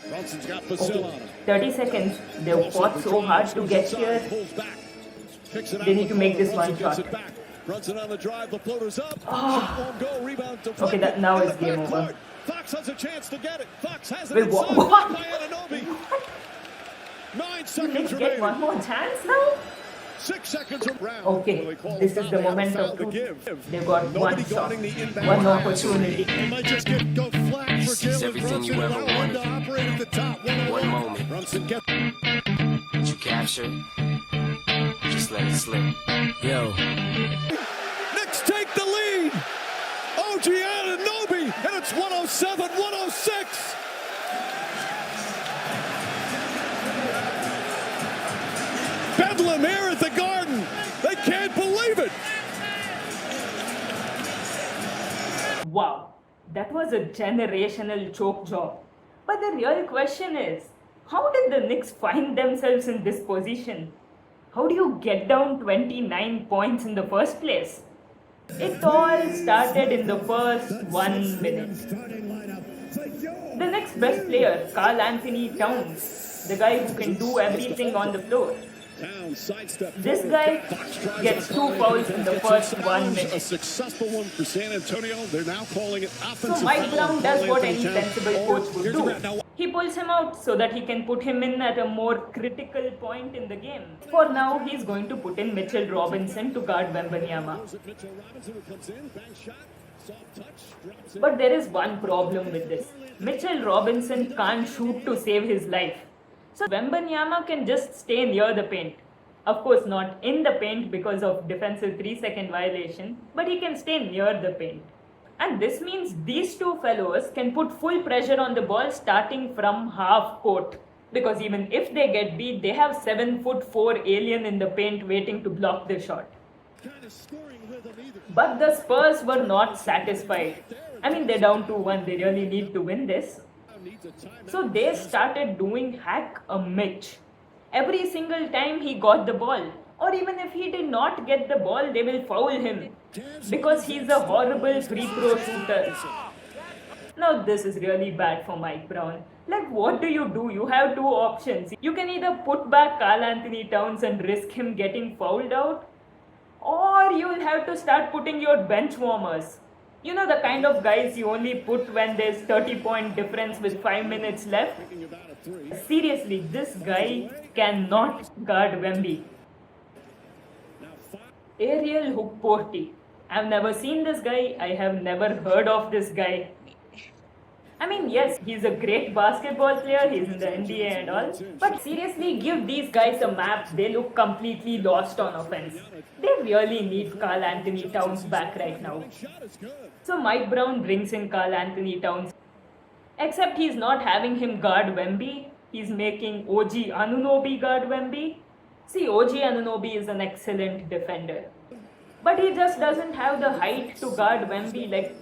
Brunson's got Vasil on Okay, him. 30 seconds. They fought so hard to get here. They need to make this one shot. Brunson on the drive, the floater's up. Oh. Go, rebound Okay, that now is game over. Fox has a chance to get it. Fox has it Wait, inside. what? By Anunoby. 9 Knicks seconds get remaining. one more chance now? 6 seconds around. Okay, this is the moment of truth. They've got one shot, one opportunity. They might just go flat for This is Jalen everything Brunson. you ever Allow him wanted. to operate at the top. One moment. Brunson gets What you captured, just let it slip. Yo. Knicks take the lead. OG Anunoby, and it's 107-106. Bedlam here at the Garden. They can't believe it. Wow, that was a generational choke job. But the real question is, how did the Knicks find themselves in this position? How do you get down 29 points in the first place? It all started in the first 1 minute. The next best player, Karl Anthony Towns, the guy who can do everything on the floor. This guy gets 2 fouls in the first 1 minute. A successful one for San Antonio. They're now calling it offensive. So Mike Brown does what any Anthony sensible Towns. coach would Here's the grab. do. Now, He pulls him out so that he can put him in at a more critical point in the game. For now, he's going to put in Mitchell Robinson to guard Wembanyama. Mitchell Robinson who comes in, bank shot, soft touch, drops it. But there is one problem with this. Mitchell Robinson can't shoot to save his life. So Wembanyama can just stay near the paint. Of course, not in the paint because of defensive 3-second violation, but he can stay near the paint. And this means these two fellows can put full pressure on the ball starting from half court. Because even if they get beat, they have 7'4" alien in the paint waiting to block the shot. But the Spurs were not satisfied. I mean, they're down 2-1, they really need to win this. So they started doing hack a Mitch. Every single time he got the ball, or even if he did not get the ball, they will foul him because he's a horrible free throw shooter. Now this is really bad for Mike Brown. Like, what do? You have 2 options. You can either put back Karl Anthony Towns and risk him getting fouled out, or you'll have to start putting your bench warmers. You know, the kind of guys you only put when there's 30-point difference with 5 minutes left. Seriously, this guy cannot guard Wemby. Ariel Hukporti. I've never seen this guy. I have never heard of this guy. I mean, yes, he's a great basketball player. He's in the NBA and all. But seriously, give these guys a map. They look completely lost on offense. They really need Karl Anthony Towns back right now. So Mike Brown brings in Karl Anthony Towns. Except he's not having him guard Wemby. He's making OG Anunoby guard Wemby. See, OG Anunoby is an excellent defender. But he just doesn't have the height to guard Wemby. Like,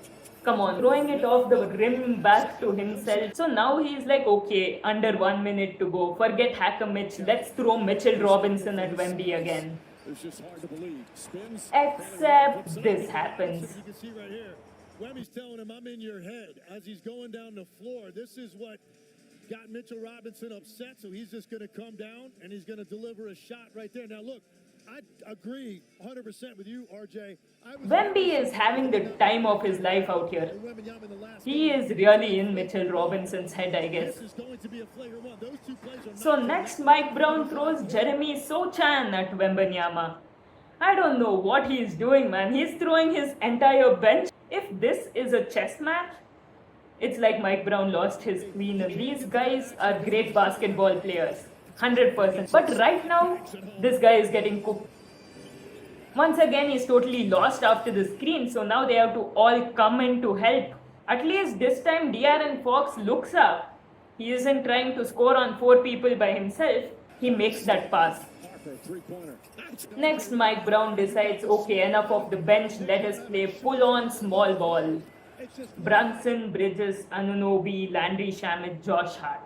come on, throwing it off the rim back to himself. So now he's like, okay, under 1 minute to go. Forget Hacker Mitch. Let's throw Mitchell Robinson at Wemby again. It's just hard to believe. Spins. Except this happens. You can see right here, Wemmy's telling him, I'm in your head as he's going down the floor. This is what got Mitchell Robinson upset, so he's just going to come down and he's going to deliver a shot right there. Now, look, I agree 100% with you, RJ. Wemby is having the time of his life out here. He is really in Mitchell Robinson's head, I guess. So next, Mike Brown throws Jeremy Sochan at Wembanyama. I don't know what he is doing, man. He's throwing his entire bench. If this is a chess match, it's like Mike Brown lost his queen. These guys are great basketball players, 100%. But right now, this guy is getting cooked. Once again, he's totally lost after the screen, so now they have to all come in to help. At least this time, De'Aaron Fox looks up. He isn't trying to score on 4 people by himself. He makes that pass. Next, Mike Brown decides, okay, enough of the bench, let us play full-on small ball. Brunson, Bridges, Anunoby, Landry Shamet, Josh Hart.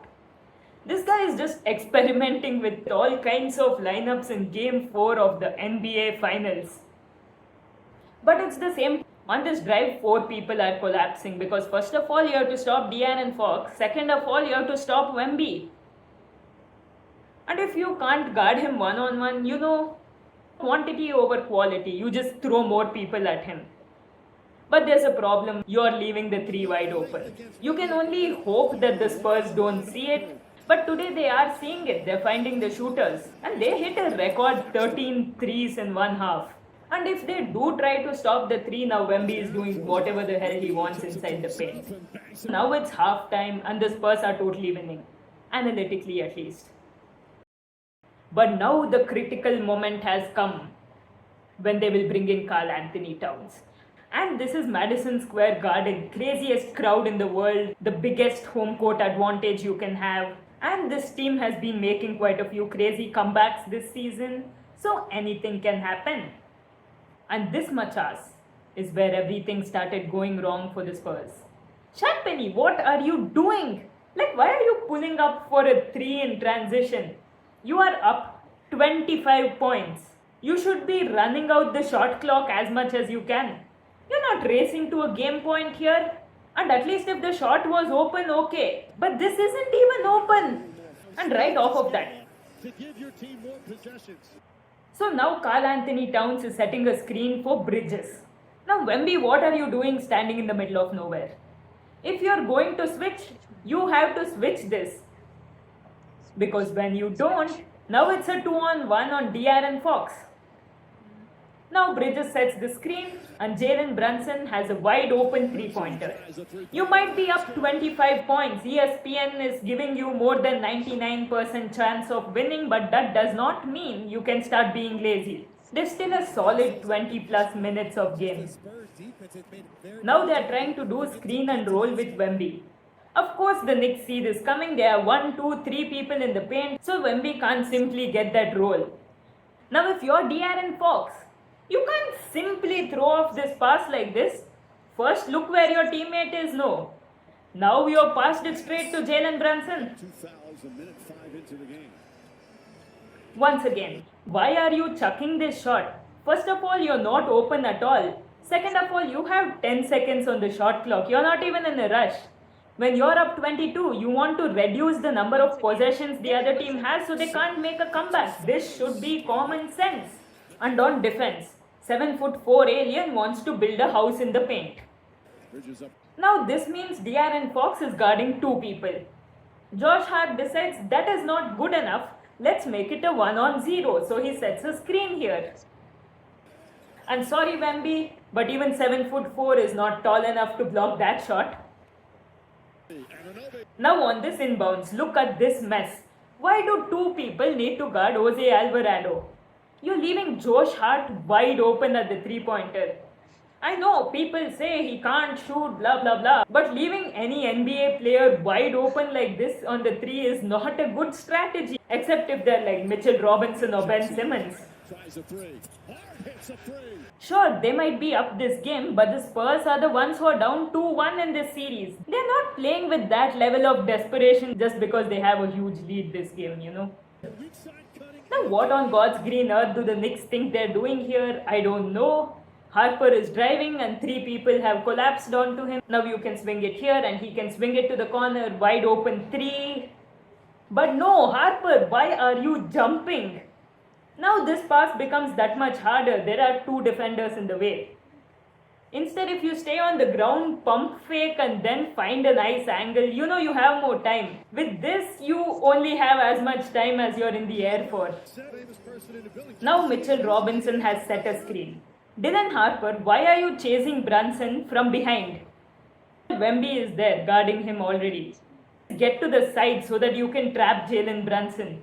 This guy is just experimenting with all kinds of lineups in Game 4 of the NBA Finals. But it's the same. On this drive, 4 people are collapsing because first of all, you have to stop De'Aaron Fox. Second of all, you have to stop Wemby. And if you can't guard him one-on-one, quantity over quality, you just throw more people at him. But there's a problem, you're leaving the 3 wide open. You can only hope that the Spurs don't see it. But today they are seeing it, they're finding the shooters. And they hit a record 13 threes in one half. And if they do try to stop the 3, now Wemby is doing whatever the hell he wants inside the paint. Now it's halftime and the Spurs are totally winning. Analytically at least. But now the critical moment has come when they will bring in Karl Anthony Towns. And this is Madison Square Garden, craziest crowd in the world, the biggest home court advantage you can have. And this team has been making quite a few crazy comebacks this season, so anything can happen. And this much is where everything started going wrong for the Spurs. Shaq Penny, what are you doing? Like, why are you pulling up for a 3 in transition? You are up 25 points. You should be running out the shot clock as much as you can. You're not racing to a game point here. And at least if the shot was open, okay. But this isn't even open. And right off of that. To give your team more possessions. So now Karl Anthony Towns is setting a screen for Bridges. Now Wemby, what are you doing standing in the middle of nowhere? If you're going to switch, you have to switch this. Because when you don't, now it's a 2-on-1 on De'Aaron Fox. Now Bridges sets the screen and Jalen Brunson has a wide open 3-pointer. You might be up 25 points. ESPN is giving you more than 99% chance of winning, but that does not mean you can start being lazy. There's still a solid 20 plus minutes of game. Now they are trying to do screen and roll with Wemby. Of course the Knicks see this coming. There are 1, 2, 3 people in the paint, so Wemby can't simply get that roll. Now if you're De'Aaron Fox, you can't simply throw off this pass like this. First look where your teammate is, no. Now you've passed it straight to Jalen Brunson. 2 fouls, a minute 5 into the game. Once again, why are you chucking this shot? First of all, you're not open at all. Second of all, you have 10 seconds on the shot clock. You're not even in a rush. When you're up 22, you want to reduce the number of possessions the other team has so they can't make a comeback. This should be common sense. And on defense, 7'4" alien wants to build a house in the paint. Now this means De'Aaron Fox is guarding 2 people. Josh Hart decides that is not good enough. Let's make it a 1-on-0. So he sets a screen here. And sorry Wemby, but even 7'4" is not tall enough to block that shot. Now on this inbounds, look at this mess. Why do 2 people need to guard Jose Alvarado? You're leaving Josh Hart wide open at the 3-pointer. I know people say he can't shoot, blah blah blah. But leaving any NBA player wide open like this on the 3 is not a good strategy. Except if they're like Mitchell Robinson or Ben Simmons. Sure, they might be up this game, but the Spurs are the ones who are down 2-1 in this series. They're not playing with that level of desperation just because they have a huge lead this game, Now what on God's green earth do the Knicks think they're doing here? I don't know. Harper is driving and 3 people have collapsed onto him. Now you can swing it here and he can swing it to the corner, wide open 3. But no, Harper, why are you jumping? Now this pass becomes that much harder. There are 2 defenders in the way. Instead, if you stay on the ground, pump fake and then find a nice angle, you have more time. With this, you only have as much time as you're in the air for. Now Mitchell Robinson has set a screen. Dylan Harper, why are you chasing Brunson from behind? Wemby is there guarding him already. Get to the side so that you can trap Jalen Brunson.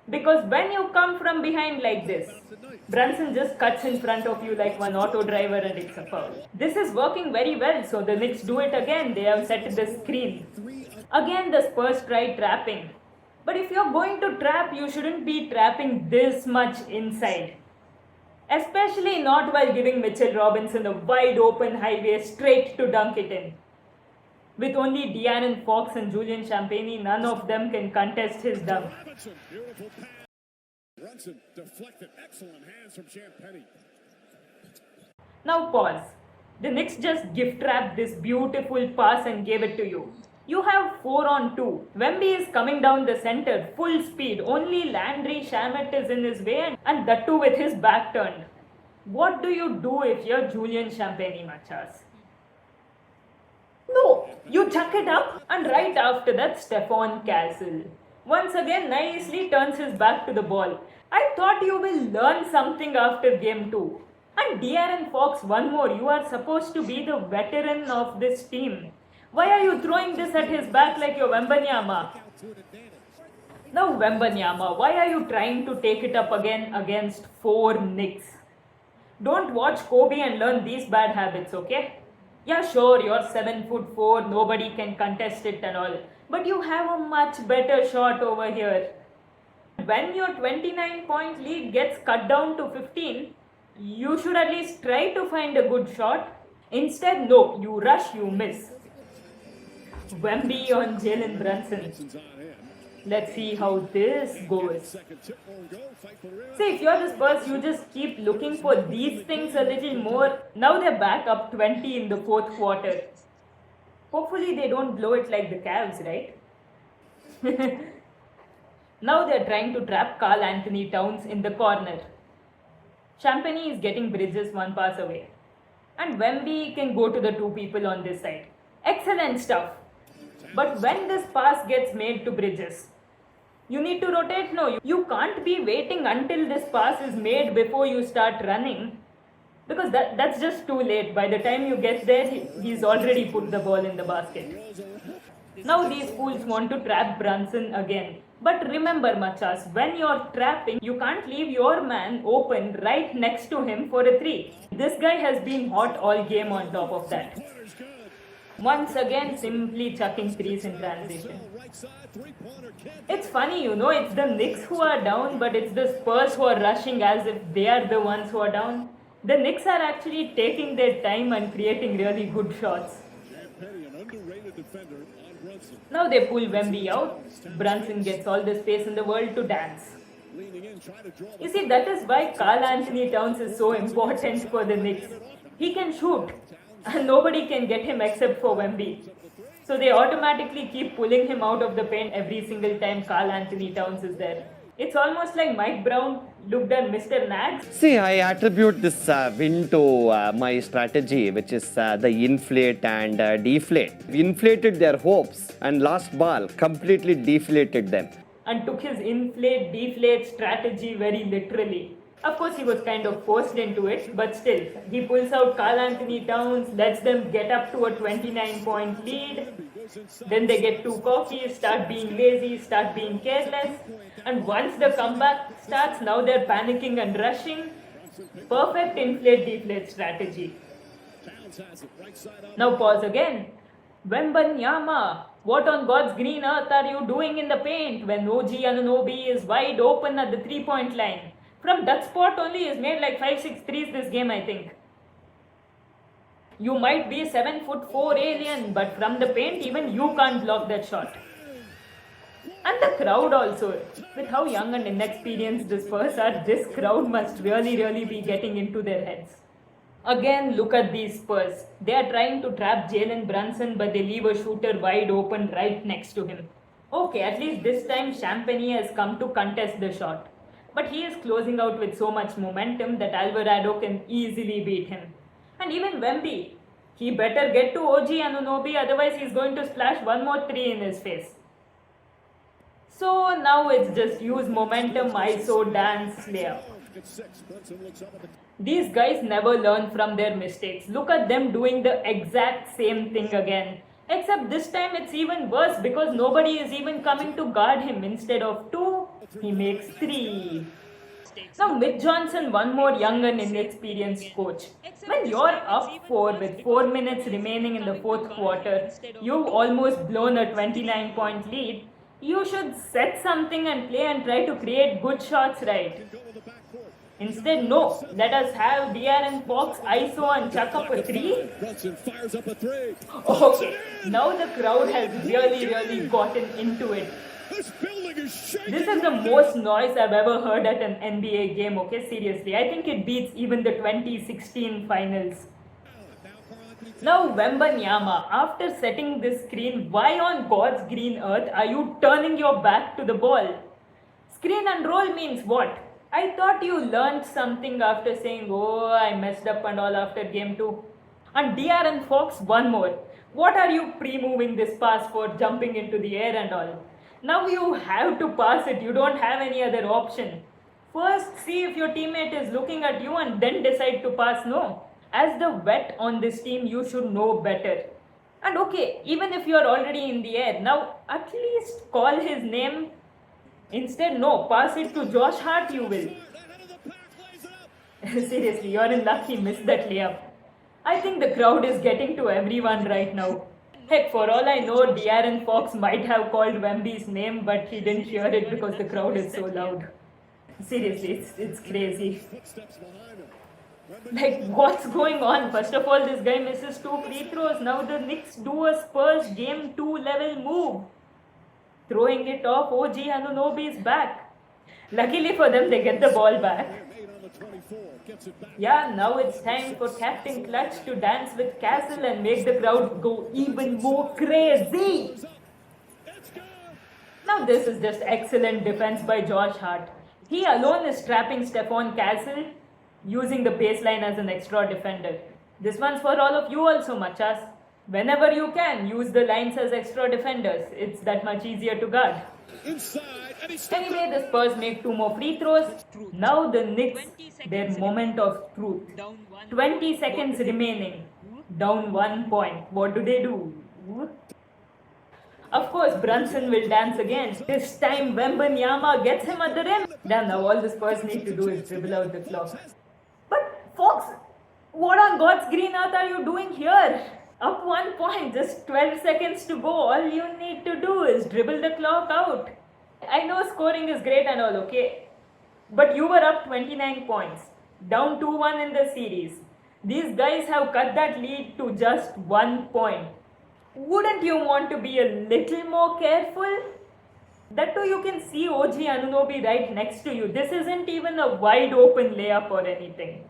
Because when you come from behind like this, Brunson just cuts in front of you like one auto driver and it's a foul. This is working very well, so the Knicks do it again. They have set the screen. Again the Spurs try trapping. But if you're going to trap, you shouldn't be trapping this much inside. Especially not while giving Mitchell Robinson a wide open highway straight to dunk it in. With only De'Aaron Fox and Julian Champagnie, none of them can contest his dunk. Brunson deflected, excellent hands from Champagnie. Now pause. The Knicks just gift wrapped this beautiful pass and gave it to you. You have 4 on 2. Wemby is coming down the center, full speed. Only Landry Shamet is in his way, and that too with his back turned. What do you do if you're Julian Champagny, Machas? No, you chuck it up, and right after that, Stephon Castle. Once again, nicely turns his back to the ball. I thought you will learn something after game 2. And De'Aaron Fox, one more. You are supposed to be the veteran of this team. Why are you throwing this at his back like you're Wembanyama? Now Wembanyama, why are you trying to take it up again against 4 Knicks? Don't watch Kobe and learn these bad habits, okay? Yeah, sure, you're 7'4", nobody can contest it and all. But you have a much better shot over here. When your 29-point lead gets cut down to 15, you should at least try to find a good shot. Instead, no, you rush, you miss. Wemby on Jalen Brunson. Let's see how this goes. See, if you're the Spurs, you just keep looking for these things a little more. Now they're back up 20 in the 4th quarter. Hopefully they don't blow it like the Cavs, right? Now they're trying to trap Karl Anthony Towns in the corner. Champagny is getting Bridges 1 pass away. And Wemby can go to the 2 people on this side. Excellent stuff. But when this pass gets made to Bridges, you need to rotate? No, you can't be waiting until this pass is made before you start running. Because that's just too late. By the time you get there, he's already put the ball in the basket. Now these fools want to trap Brunson again. But remember, Machas, when you're trapping, you can't leave your man open right next to him for a 3. This guy has been hot all game on top of that. Once again, simply chucking 3s in transition. It's funny, it's the Knicks who are down, but it's the Spurs who are rushing as if they are the ones who are down. The Knicks are actually taking their time and creating really good shots. Now they pull Wemby out. Brunson gets all the space in the world to dance. You see, that is why Karl Anthony Towns is so important for the Knicks. He can shoot, and nobody can get him except for Wemby. So they automatically keep pulling him out of the paint every single time Karl Anthony Towns is there. It's almost like Mike Brown looked at Mr. Nags. See, I attribute this win to my strategy, which is the inflate and deflate. We inflated their hopes and last ball completely deflated them. And took his inflate-deflate strategy very literally. Of course, he was kind of forced into it, but still, he pulls out Karl Anthony Towns, lets them get up to a 29-point lead. Then they get 2 coffees, start being lazy, start being careless. And once the comeback starts, now they're panicking and rushing. Perfect inflate-deflate strategy. Now pause again. Wembanyama, what on God's green earth are you doing in the paint when OG Anunoby is wide open at the 3-point line? From that spot only, he's made like 5-6 threes this game, I think. You might be a 7'4" alien, but from the paint, even you can't block that shot. And the crowd also. With how young and inexperienced the Spurs are, this crowd must really be getting into their heads. Again, look at these Spurs. They are trying to trap Jalen Brunson, but they leave a shooter wide open right next to him. Okay, at least this time Champagny has come to contest the shot. But he is closing out with so much momentum that Alvarado can easily beat him. And even Wemby, he better get to OG Anunoby, otherwise he's going to splash one more 3 in his face. So now it's just use momentum, ISO, dance, layup. These guys never learn from their mistakes. Look at them doing the exact same thing again. Except this time it's even worse because nobody is even coming to guard him. Instead of 2, he makes 3. Now Mitch Johnson, one more young and inexperienced coach. When you're up 4 with 4 minutes remaining in the 4th quarter, you've almost blown a 29-point lead. You should set something and play and try to create good shots, right? Instead, no. Let us have De'Aaron Fox, ISO and chuck up a 3. Okay, now the crowd has really gotten into it. This is the most noise I've ever heard at an NBA game, okay? Seriously, I think it beats even the 2016 finals. Now, Wembanyama, after setting this screen, why on God's green earth are you turning your back to the ball? Screen and roll means what? I thought you learned something after saying, oh, I messed up and all after game 2. And De'Aaron Fox, one more. What are you pre-moving this pass for, jumping into the air and all? Now you have to pass it, you don't have any other option. First, see if your teammate is looking at you and then decide to pass. No. As the vet on this team, you should know better. And okay, even if you're already in the air, now at least call his name. Instead, no, pass it to Josh Hart, you will. Seriously, you're in luck he missed that layup. I think the crowd is getting to everyone right now. Heck, for all I know, De'Aaron Fox might have called Wemby's name, but he didn't hear it because the crowd is so loud. Seriously, it's crazy. Like, what's going on? First of all, this guy misses 2 free throws. Now the Knicks do a Spurs game 2 level move. Throwing it off, OG Anunoby's back. Luckily for them, they get the ball back. Yeah, now it's time for Captain Clutch to dance with Castle and make the crowd go even more crazy. Now this is just excellent defense by Josh Hart. He alone is trapping Stephon Castle, using the baseline as an extra defender. This one's for all of you also, Machas. Whenever you can, use the lines as extra defenders. It's that much easier to guard. Anyway, the Spurs make 2 more free throws. Now the Knicks, their moment of truth. 20 seconds remaining. Down 1 point. What do? Of course, Brunson will dance again. This time, Wembanyama gets him at the rim. Damn, now all the Spurs need to do is dribble out the clock. But Fox, what on God's green earth are you doing here? Up 1 point, just 12 seconds to go. All you need to do is dribble the clock out. I know scoring is great and all, okay? But you were up 29 points, down 2-1 in the series. These guys have cut that lead to just 1 point. Wouldn't you want to be a little more careful? That too, you can see OG Anunoby right next to you. This isn't even a wide open layup or anything.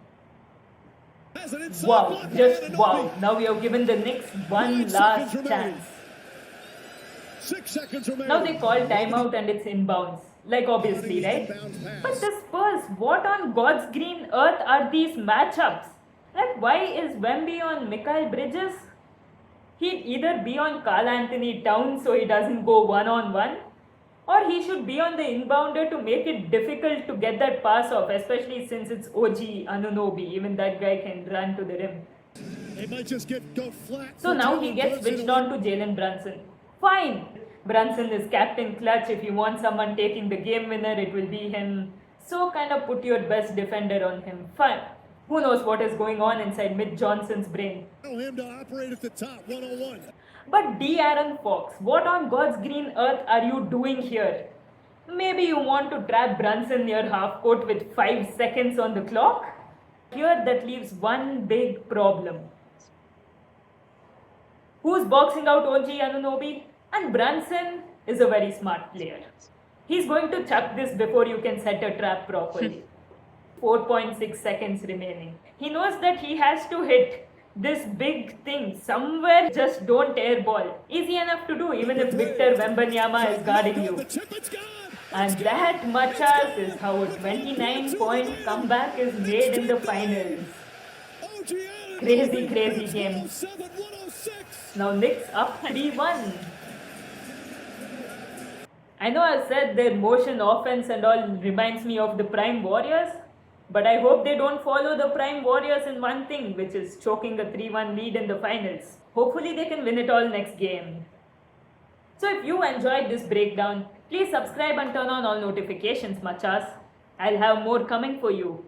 Wow, just wow. Now we have given the Knicks one last chance. 6 seconds remaining. Now they call timeout and it's inbounds. Like obviously, right? But the Spurs, what on God's green earth are these matchups? Like, why is Wemby on Mikal Bridges? He'd either be on Karl Anthony Towns so he doesn't go one-on-one, or he should be on the inbounder to make it difficult to get that pass off, especially since it's OG Anunoby. Even that guy can run to the rim. They might just go flat. So now he gets switched on to Jalen Brunson. Fine. Brunson is Captain Clutch. If you want someone taking the game winner, it will be him. So kind of put your best defender on him. Fine. Who knows what is going on inside Mitch Johnson's brain. Allow him to operate at the top, 101. But De'Aaron Fox, what on God's green earth are you doing here? Maybe you want to trap Brunson near half court with 5 seconds on the clock? Here that leaves one big problem. Who's boxing out OG Anunoby? And Brunson is a very smart player. He's going to chuck this before you can set a trap properly. 4.6 seconds remaining. He knows that he has to hit this big thing somewhere. Just don't airball. Easy enough to do even if Victor Wembanyama is guarding you. And that, Machas, is how a 29-point comeback is made in the finals. Crazy, crazy game. Now Knicks up 3-1. I know I said their motion offense and all reminds me of the Prime Warriors, but I hope they don't follow the Prime Warriors in one thing, which is choking a 3-1 lead in the finals. Hopefully they can win it all next game. So if you enjoyed this breakdown, please subscribe and turn on all notifications, Machas. I'll have more coming for you.